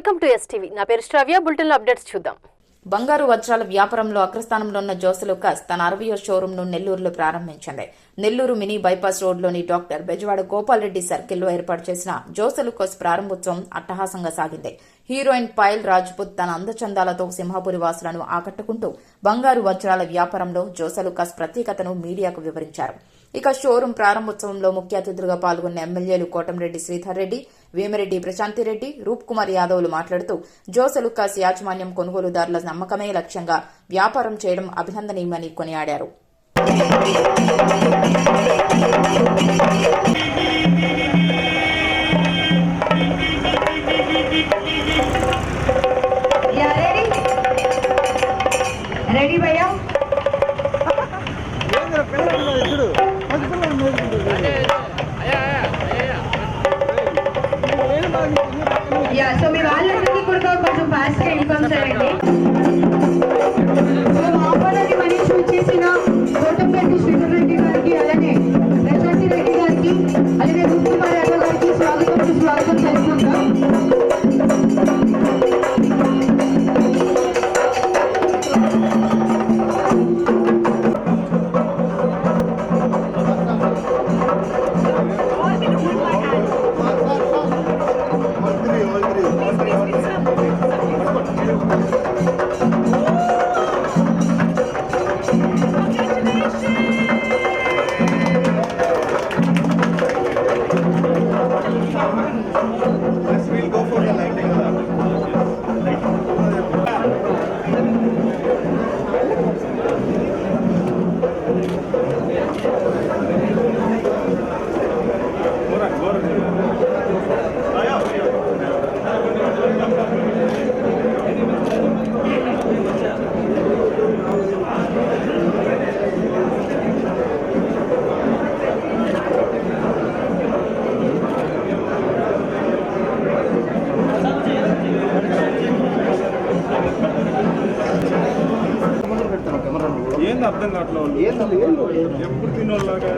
Welcome to STV. నా పేరు శ్రావ్య. బులెటిన్లో అప్డేట్స్ చూద్దాం. బంగారు వజ్రాల వ్యాపారంలో అగ్రస్థానంలో ఉన్న జోస్ లూకాస్ తన 60వ షోరూంను నెల్లూరులో ప్రారంభించింది. నెల్లూరు మినీ బైపాస్ రోడ్లోని డాక్టర్ బెజవాడ గోపాల్ రెడ్డి సర్కిల్లో ఏర్పాటు చేసిన జోస్ లూకాస్ ప్రారంభోత్సవం అట్టహాసంగా సాగింది. హీరోయిన్ పాయల్ రాజ్పుత్ తన అందచందాలతో సింహాపురి వాసులను ఆకట్టుకుంటూ బంగారు వజ్రాల వ్యాపారంలో జోస్ లూకాస్ ప్రత్యేకతను మీడియాకు వివరించారు. ఇక షోరూం ప్రారంభోత్సవంలో ముఖ్య అతిథులుగా పాల్గొన్న ఎమ్మెల్యేలు కోటంరెడ్డి శ్రీధర్ రెడ్డి, వేమిరెడ్డి ప్రశాంతిరెడ్డి, రూప్ కుమార్ యాదవ్లు మాట్లాడుతూ జోస్ లూకాస్ యాజమాన్యం కొనుగోలుదారుల నమ్మకమే లక్ష్యంగా వ్యాపారం చేయడం అభినందనీయమని కొనియాడారు. సో మీ వాళ్ళందరికీ కూడా కొంచెం ఫాస్ట్గా ఇన్ఫార్మ్ చేయండి. సో మాపల్లి మనీష్ వచ్చేసిన కోటంరెడ్డి శ్రీధర్ రెడ్డి గారికి, అలానే ప్రశాంతి రెడ్డి గారికి, అలానే రూప్ కుమార్ యాదవ్ గారికి స్వాగతం తెలుపుకుంటాం. ఏంది అర్థం కావట్లేదు. ఎప్పుడు తినోళ్ళగా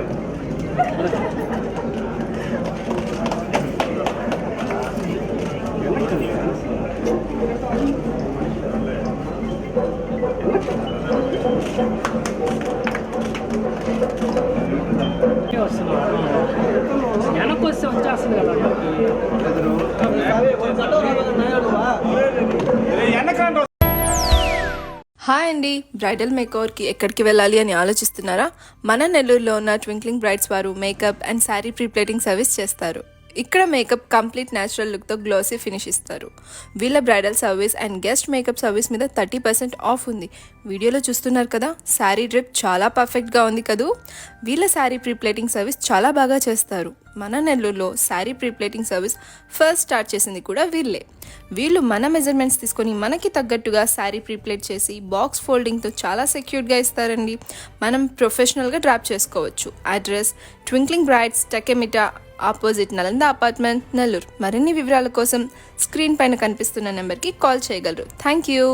వెనక్కి వస్తే వచ్చేస్తుంది కదా. హాయ్ అండి, బ్రైడల్ మేకవర్కి ఎక్కడికి వెళ్ళాలి అని ఆలోచిస్తున్నారా? మన నెల్లూరులో ఉన్న ట్వింక్లింగ్ బ్రైడ్స్ వారు makeup and saree prepleating service చేస్తారు. ఇక్కడ మేకప్ కంప్లీట్ న్యాచురల్ లుక్తో గ్లోసీ ఫినిష్ ఇస్తారు. వీళ్ళ bridal service and guest makeup service మీద 30% ఆఫ్ ఉంది. వీడియోలో చూస్తున్నారు కదా, శారీ డ్రిప్ చాలా పర్ఫెక్ట్గా ఉంది కదూ. వీళ్ళ శారీ ప్రీప్లేటింగ్ సర్వీస్ చాలా బాగా చేస్తారు. మన నెల్లూరులో sari prepleating service first start చేసింది కూడా వీళ్ళే. వీళ్ళు మన మెజర్మెంట్స్ తీసుకొని మనకి తగ్గట్టుగా శారీ ప్రీప్లేట్ చేసి బాక్స్ ఫోల్డింగ్తో చాలా సెక్యూర్డ్గా ఇస్తారండి. మనం ప్రొఫెషనల్గా డ్రాప్ చేసుకోవచ్చు. Address twinkling brides, Tekkemitta, opposite Nalanda apartment, Nellore. మరిన్ని వివరాల కోసం స్క్రీన్ పైన కనిపిస్తున్న నెంబర్కి కాల్ చేయగలరు. Thank you.